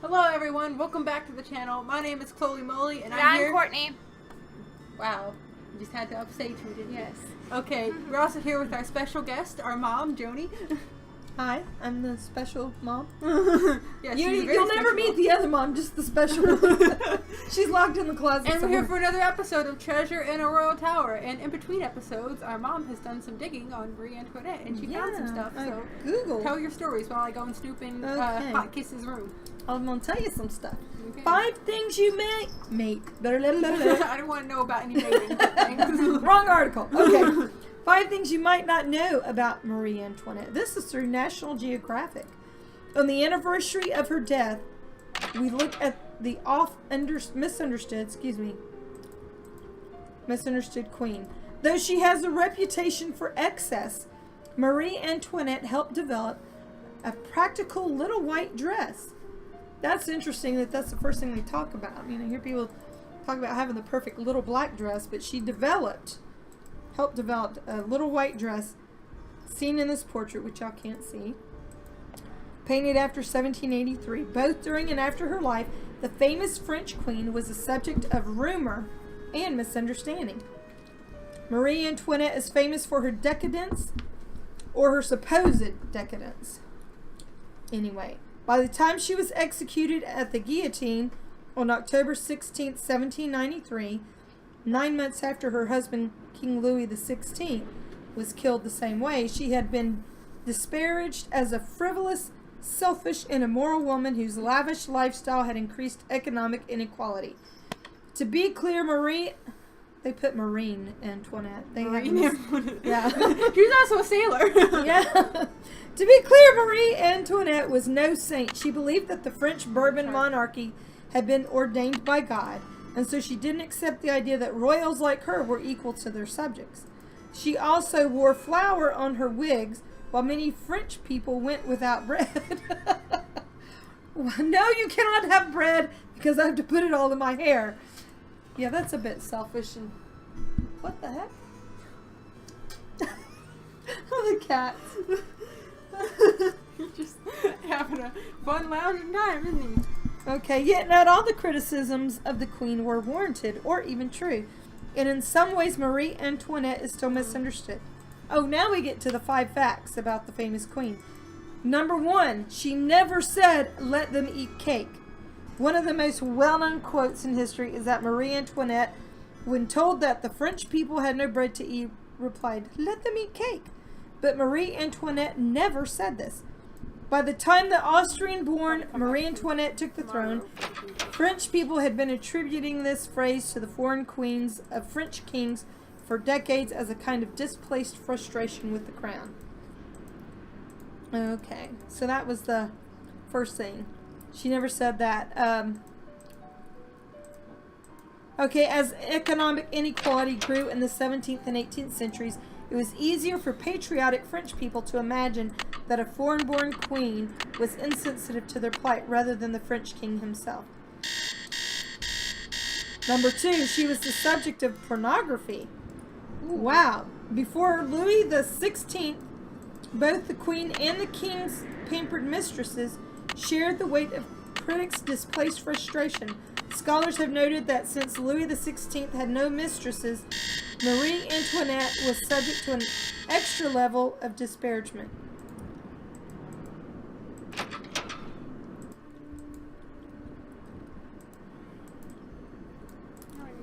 Hello everyone, welcome back to the channel. My name is ClolyMoly and I'm here. Courtney. Wow, you just had to upstage me, didn't you? Yes. Okay, we're also here with our special guest, our mom, Joni. Hi, I'm the special mom. Yes, You'll never meet the other mom, just the special one. She's locked in the closet And we're somewhere. here for another episode of Treasure in a Royal Tower. And in between episodes, our mom has done some digging on Marie Antoinette, and she found some stuff. So Google. tell your stories while I go and snoop in Okay. Hot Kiss's room. I'm gonna tell you some stuff. Okay. 5 things you may mate. I don't want to know about any dating things. Wrong article. Okay. 5 things you might not know about Marie Antoinette. This is through National Geographic. On the anniversary of her death, we look at the misunderstood queen. Though she has a reputation for excess, Marie Antoinette helped develop a practical little white dress. That's interesting that that's the first thing they talk about. You know, hear people talk about having the perfect little black dress, but she helped develop a little white dress seen in this portrait, which y'all can't see, painted after 1783. Both during and after her life, the famous French queen was a subject of rumor and misunderstanding. Marie Antoinette is famous for her decadence, or her supposed decadence. Anyway, by the time she was executed at the guillotine on October 16, 1793, 9 months after her husband, King Louis XVI, was killed the same way, she had been disparaged as a frivolous, selfish, and immoral woman whose lavish lifestyle had increased economic inequality. To be clear, they put Marine Antoinette. Yeah. She was also a sailor. Yeah. To be clear, Marie Antoinette was no saint. She believed that the French Bourbon monarchy had been ordained by God, and so she didn't accept the idea that royals like her were equal to their subjects. She also wore flour on her wigs, while many French people went without bread. No, you cannot have bread because I have to put it all in my hair. Yeah, that's a bit selfish. And what the heck? Oh, the cats. He's just having a fun lounging time, isn't he? Okay, yet not all the criticisms of the queen were warranted or even true. And in some ways, Marie Antoinette is still misunderstood. Oh, now we get to the 5 facts about the famous queen. Number 1, she never said, "Let them eat cake." One of the most well-known quotes in history is that Marie Antoinette, when told that the French people had no bread to eat, replied, "Let them eat cake." But Marie Antoinette never said this. By the time the Austrian-born Marie Antoinette took the throne, French people had been attributing this phrase to the foreign queens of French kings for decades as a kind of displaced frustration with the crown. Okay, so that was the first thing. She never said that. Okay, as economic inequality grew in the 17th and 18th centuries, it was easier for patriotic French people to imagine that a foreign-born queen was insensitive to their plight rather than the French king himself. Number 2, she was the subject of pornography. Wow. Before Louis XVI, both the queen and the king's pampered mistresses shared the weight of critics' displaced frustration. Scholars have noted that since Louis XVI had no mistresses, Marie Antoinette was subject to an extra level of disparagement.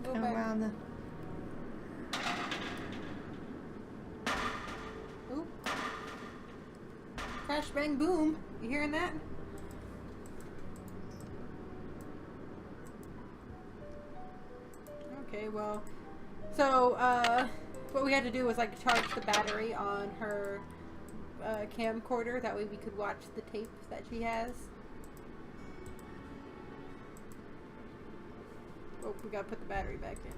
Go back. Oop. Crash, bang, boom. You hearing that? Okay, well, so, what we had to do was, like, charge the battery on her, camcorder. That way we could watch the tape that she has. Oh, we gotta put the battery back in.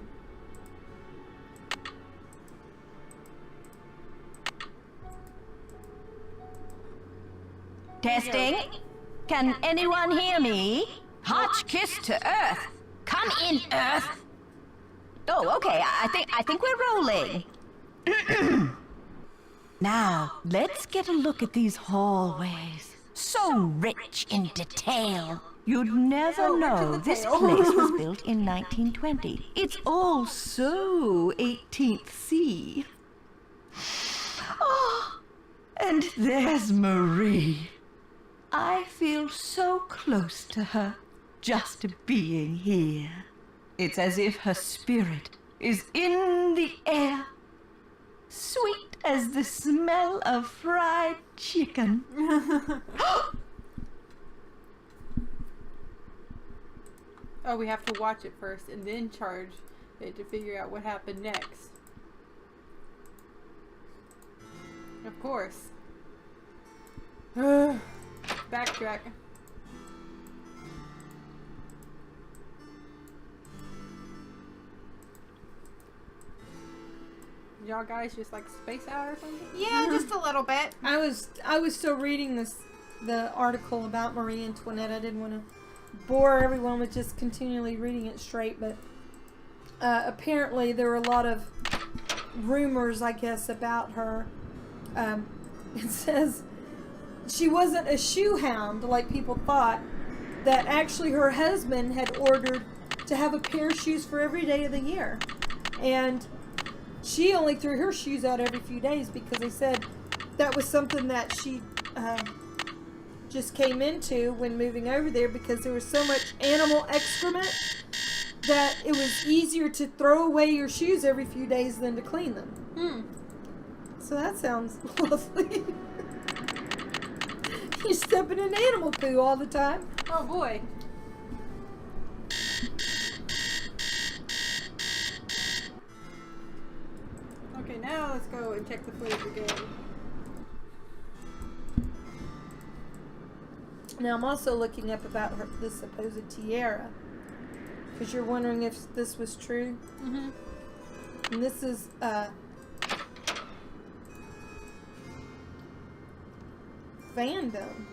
Testing. Can anyone hear me? Hot kiss to Earth. Come in, Earth. Oh, okay. I think we're rolling. Now, let's get a look at these hallways. So rich in detail. You'd never Oh, rich in know this detail. place was built in 1920. It's all so 18th C. Oh, and there's Marie. I feel so close to her, just being here. It's as if her spirit is in the air, sweet as the smell of fried chicken. Oh, we have to watch it first and then charge it to figure out what happened next. Of course. Backtrack. Y'all guys just like space out or something? Yeah, just a little bit. I was still reading the article about Marie Antoinette. I didn't want to bore everyone with just continually reading it straight, but apparently there were a lot of rumors, I guess, about her. It says she wasn't a shoe hound like people thought, that actually her husband had ordered to have a pair of shoes for every day of the year, and she only threw her shoes out every few days because they said that was something that she just came into when moving over there, because there was so much animal excrement that it was easier to throw away your shoes every few days than to clean them. So that sounds lovely. You're stepping in animal poo all the time. Oh boy. Okay, now let's go and check the footage again. Now I'm also looking up about this supposed tiara, because you're wondering if this was true. Mm-hmm. And this is fandom.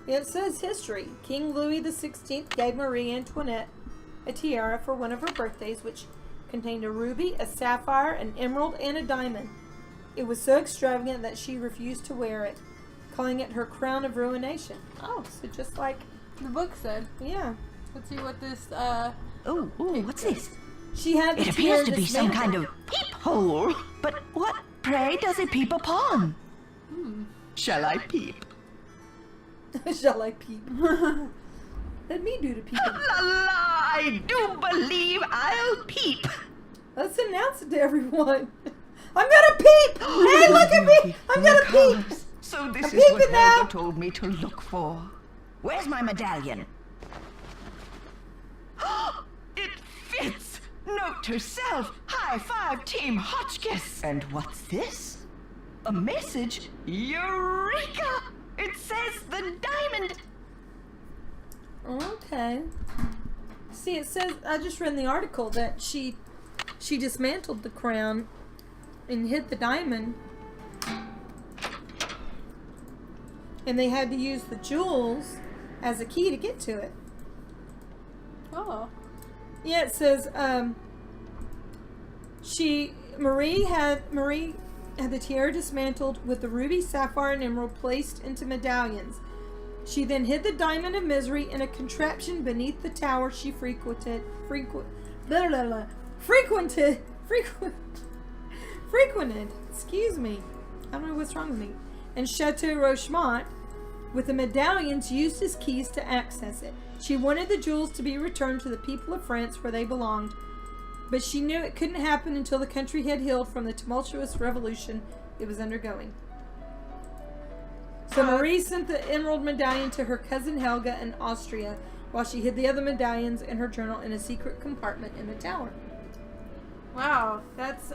It says history. King Louis XVI gave Marie Antoinette a tiara for one of her birthdays, which contained a ruby, a sapphire, an emerald, and a diamond. It was so extravagant that she refused to wear it, calling it her crown of ruination. Oh, so just like The book said. yeah. Let's see what this, Ooh, what's this? She had the It appears to tiara be some kind dismantled. of peephole. But what, pray, does it peep upon? Shall I peep? Shall I peep? Let me do the peeping. La la, I do believe I'll peep. Let's announce it to everyone. I'm gonna peep! Hey, look at me! I'm gonna peep! So this I'm is what peeping now. Helga told me to look for. Where's my medallion? It fits! Note to self, high five Team Hotchkiss. And what's this? A message? Eureka! It says the diamond. Okay. See, it says, I just read in the article that she dismantled the crown and hid the diamond. And they had to use the jewels as a key to get to it. oh. Yeah, it says Marie had the tiara dismantled with the ruby, sapphire, and emerald placed into medallions. She then hid the diamond of misery in a contraption beneath the tower she frequented, excuse me, I don't know what's wrong with me, and Chateau Rochemont, with the medallions used as keys to access it. She wanted the jewels to be returned to the people of France where they belonged, but she knew it couldn't happen until the country had healed from the tumultuous revolution it was undergoing. So Marie sent the emerald medallion to her cousin Helga in Austria, while she hid the other medallions in her journal in a secret compartment in the tower. Wow, that's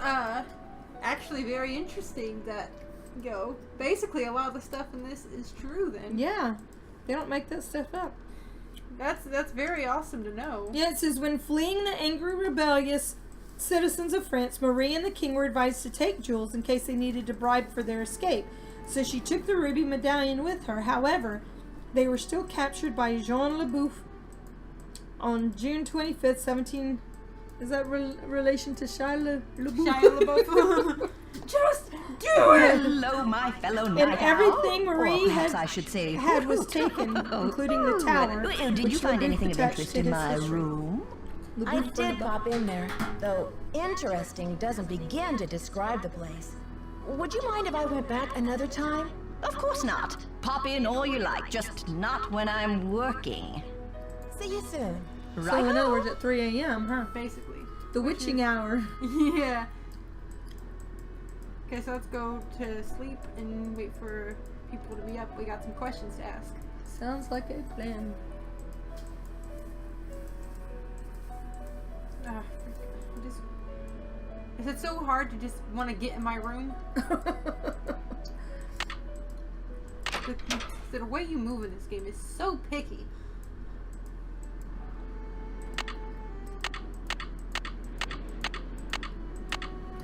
actually very interesting that, basically a lot of the stuff in this is true then. Yeah, they don't make that stuff up. That's very awesome to know. Yeah, it says, when fleeing the angry, rebellious citizens of France, Marie and the king were advised to take jewels in case they needed to bribe for their escape. So she took the ruby medallion with her. However, they were still captured by Jean Leboeuf on June 25th, 17... Is that relation to Shia LaBeouf? Shia LaBeouf. Just do Hello, my fellow night And everything owl. Marie Or perhaps had- I should say had was taken, including the tower. Did you which find LaBouffe anything of attached interest to in his my history. room? I LaBouffe did brought pop in there, though interesting doesn't begin to describe the place. Would you mind if I went back another time? Of course not. Pop in all you like, just not when I'm working. See you soon. So in other words, at 3 a.m., huh? Basically. The witching hour. Yeah. Okay, so let's go to sleep and wait for people to be up. We got some questions to ask. Sounds like a plan. Is it so hard to just want to get in my room? The way you move in this game is so picky.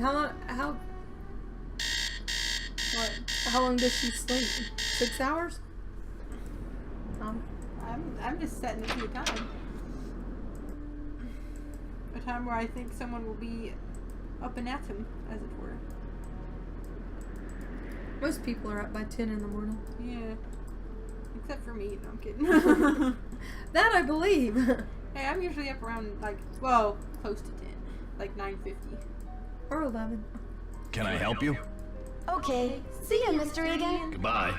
How What? how long does she sleep? 6 hours? I'm just setting it to a time. A time where I think someone will be up and at him, as it were. Most people are up by 10 in the morning. Yeah. Except for me. No, I'm kidding. That I believe. Hey, I'm usually up around, like, well, close to 10. Like 9:50. Or 11. Can I help you? Okay, see you, Mr. Egan. Goodbye.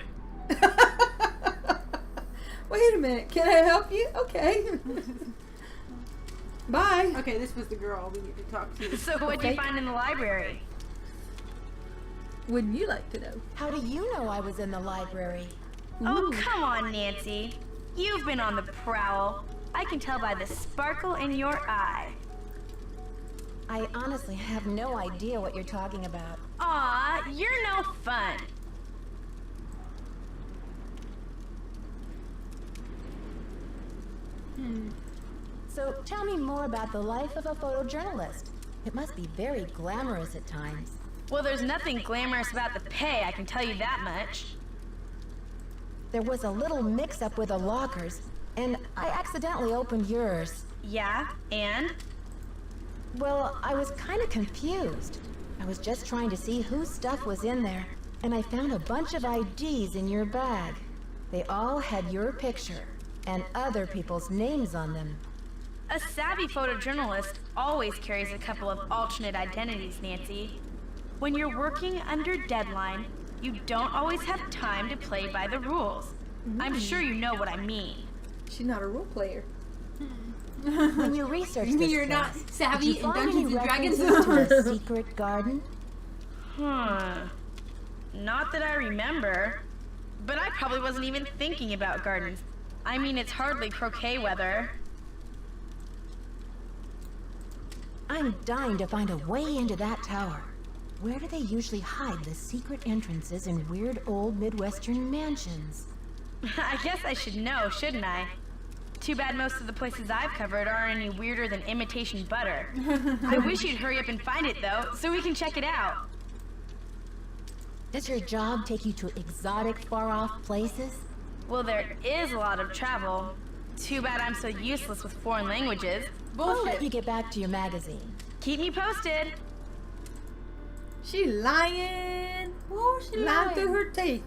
Wait a minute. Can I help you? Okay. Bye. Okay, this was the girl we need to talk to. So what'd you find in the library? Wouldn't you like to know? How do you know I was in the library? Oh, come on, Nancy. You've been on the prowl. I can tell by the sparkle in your eye. I honestly have no idea what you're talking about. Aw, you're no fun. So tell me more about the life of a photojournalist. It must be very glamorous at times. Well, there's nothing glamorous about the pay, I can tell you that much. There was a little mix-up with the lockers, and I accidentally opened yours. Yeah, and? Well, I was kind of confused. I was just trying to see whose stuff was in there, and I found a bunch of IDs in your bag. They all had your picture, and other people's names on them. A savvy photojournalist always carries a couple of alternate identities, Nancy. When you're working under deadline, you don't always have time to play by the rules. I'm sure you know what I mean. She's not a role player. When you researched You mean this you're not place, did savvy you in find Dungeons any and Dragons? references to a secret garden? Not that I remember. But I probably wasn't even thinking about gardens. I mean, it's hardly croquet weather. I'm dying to find a way into that tower. Where do they usually hide the secret entrances in weird old Midwestern mansions? I guess I should know, shouldn't I? Too bad most of the places I've covered aren't any weirder than imitation butter. I wish you'd hurry up and find it, though, so we can check it out. Does your job take you to exotic, far-off places? Well, there is a lot of travel. Too bad I'm so useless with foreign languages. I'll let you get back to your magazine. Keep me posted. She lying. Oh, she Lying lied. through her teeth.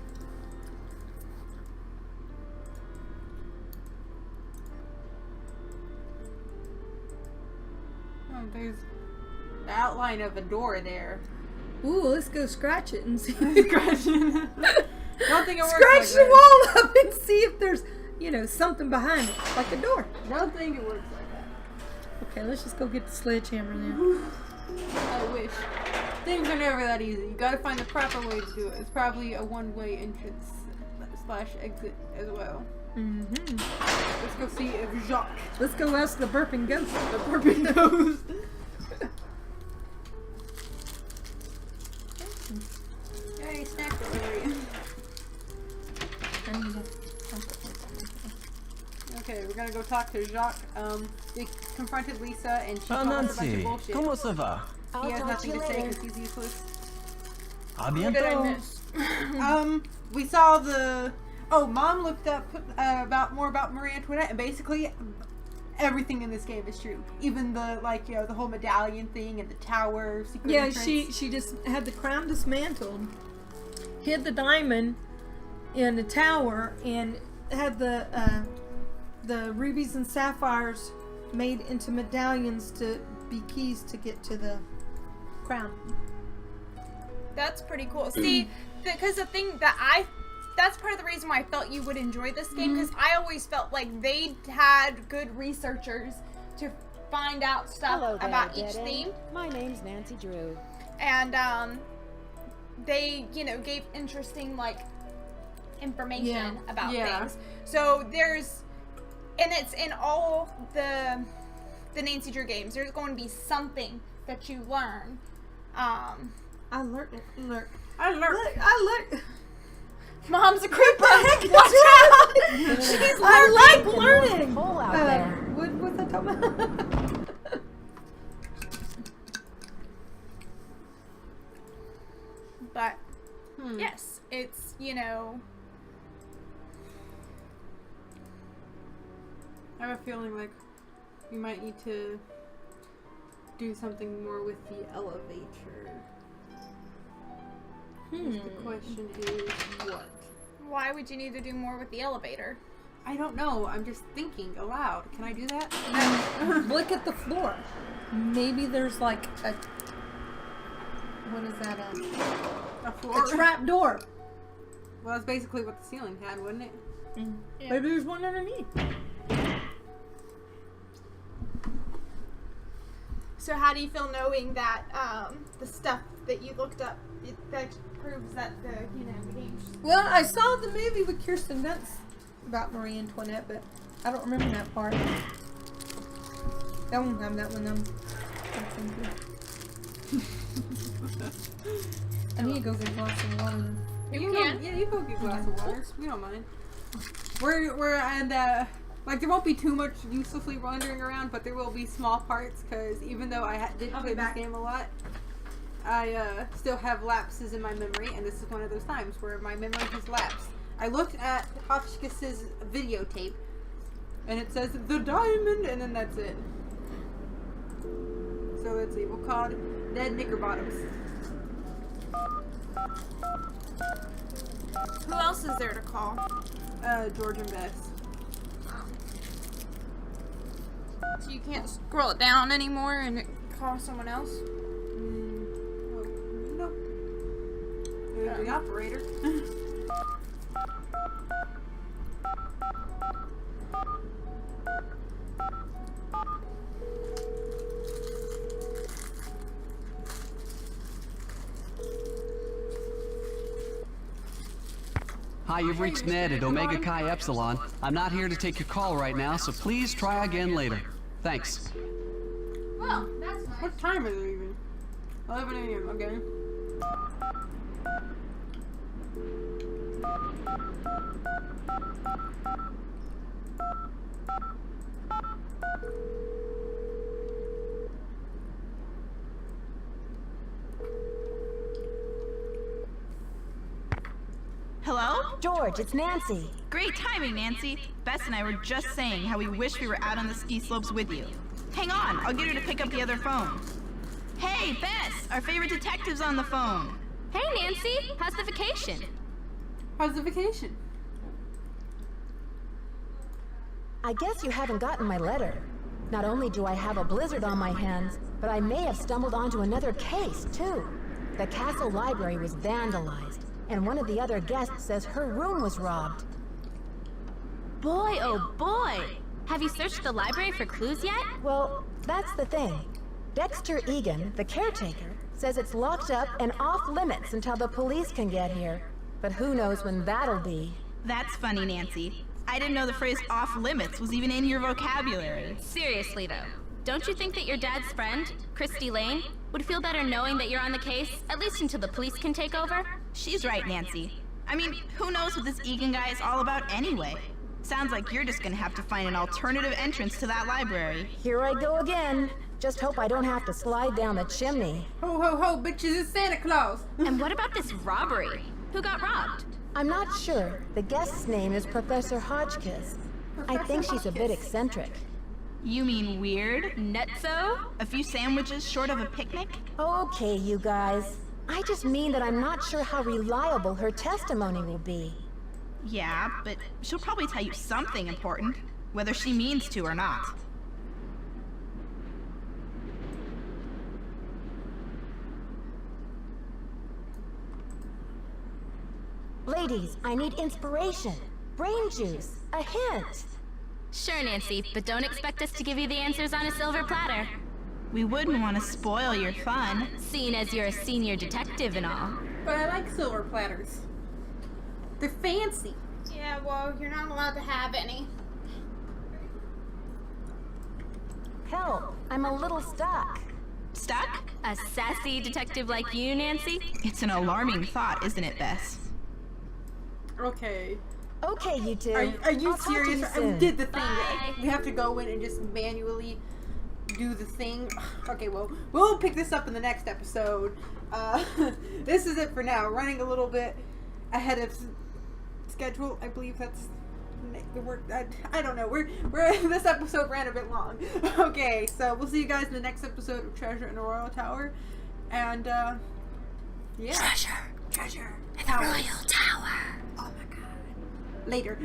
Oh, there's the outline of a door there. Ooh, let's go scratch it and see. Scratching. Don't think it works Scratch like the that. wall up and see if there's, something behind it, like a door. Don't think it works like that. Okay, let's just go get the sledgehammer then. I wish. Things are never that easy. You gotta find the proper way to do it. It's probably a one-way entrance / exit as well. Let's go see if Jacques, Let's go ask the burping ghost. the burping ghost. Hey, snack delivery. Okay, we're gonna go talk to Jacques. We confronted Lisa and she Ah, told us a bunch of Nancy, bullshit. comment ça va? I'll He has talk to nothing you to say later. because he's useless. À What did I bientôt. miss? We saw the. Oh, Mom looked up more about Marie Antoinette, and basically, everything in this game is true. Even the, like, you know, the whole medallion thing and the tower, secret Yeah, entrance. she just had the crown dismantled, hid the diamond in the tower, and had the rubies and sapphires made into medallions to be keys to get to the crown. That's pretty cool. See, because the thing that that's part of the reason why I felt you would enjoy this game, because I always felt like they had good researchers to find out stuff Hello there, about each Dead theme. End. My name's Nancy Drew. And they, you know, gave interesting, like, information about things. So there's, and it's in all the Nancy Drew games, there's going to be something that you learn. I learned. Mom's a creeper. Watch out! She's I like learning. Hole out there. What's that talking about? But yes, it's, you know, I have a feeling like we might need to do something more with the elevator. The question is what? why would you need to do more with the elevator? I don't know. I'm just thinking aloud. Can I do that? Look at the floor. Maybe there's like a, what is that? A floor? A trap door. Well, that's basically what the ceiling had, wasn't it? Yeah. Maybe there's one underneath. So how do you feel knowing that the stuff that you looked up, that proves that the game's... Well, I saw the movie with Kirsten Dunst about Marie Antoinette, but I don't remember that part. That won't have that one. I need to go get a glass of water. You can. Yeah, you go get a glass of water. We don't mind. We're and like there won't be too much uselessly wandering around, but there will be small parts because even though I did play this game a lot, I still have lapses in my memory, and this is one of those times where my memory has lapsed. I looked at Hotchkiss's videotape, and it says the diamond, and then that's it. So let's see. We'll call it Dead Knickerbottoms. Who else is there to call? George and Bess. So you can't scroll it down anymore and call someone else? Nope. There's the operator. Hi, you've reached Ned at Omega Chi Epsilon. I'm not here to take your call right now, so please try again later. Thanks. Well, that's nice. What time is it even? 11 a.m. Okay. Hello? George, it's Nancy. Great timing, Nancy. Bess and I were just saying how we wish we were out on the ski slopes with you. Hang on, I'll get her to pick up the other phone. Hey, Bess, our favorite detective's on the phone. Hey, Nancy. How's the vacation? How's the vacation? I guess you haven't gotten my letter. Not only do I have a blizzard on my hands, but I may have stumbled onto another case, too. The castle library was vandalized, and one of the other guests says her room was robbed. Boy, oh boy. Have you searched the library for clues yet? Well, that's the thing. Dexter Egan, the caretaker, says it's locked up and off limits until the police can get here. But who knows when that'll be. That's funny, Nancy. I didn't know the phrase off limits was even in your vocabulary. Seriously, though. Don't you think that your dad's friend, Christy Lane, would feel better knowing that you're on the case, at least until the police can take over? She's right, Nancy. I mean, who knows what this Egan guy is all about anyway? Sounds like you're just gonna have to find an alternative entrance to that library. Here I go again. Just hope I don't have to slide down the chimney. Ho ho ho, bitches, it's Santa Claus. And what about this robbery? Who got robbed? I'm not sure. The guest's name is Professor Hotchkiss. I think she's a bit eccentric. You mean weird? Nutso? A few sandwiches short of a picnic? Okay, you guys. I just mean that I'm not sure how reliable her testimony will be. Yeah, but she'll probably tell you something important, whether she means to or not. Ladies, I need inspiration. Brain juice. A hint. Sure, Nancy, but don't expect us to give you the answers on a silver platter. We wouldn't want to spoil your fun. Seeing as you're a senior detective and all. But I like silver platters. They're fancy. Yeah, well, you're not allowed to have any. Help. I'm a little stuck. Stuck? A sassy detective like you, Nancy? It's an alarming thought, isn't it, Bess? Okay. Okay, you two. Are you I'll talk to serious? you I soon. did the thing. Bye. We have to go in and just manually do the thing. Okay, well, we'll pick this up in the next episode. This is it for now. Running a little bit ahead of schedule. I believe that's the word. I don't know. We're this episode ran a bit long. Okay, so we'll see you guys in the next episode of Treasure in the Royal Tower. And yeah. Treasure in the Royal Tower. Oh my god. Later.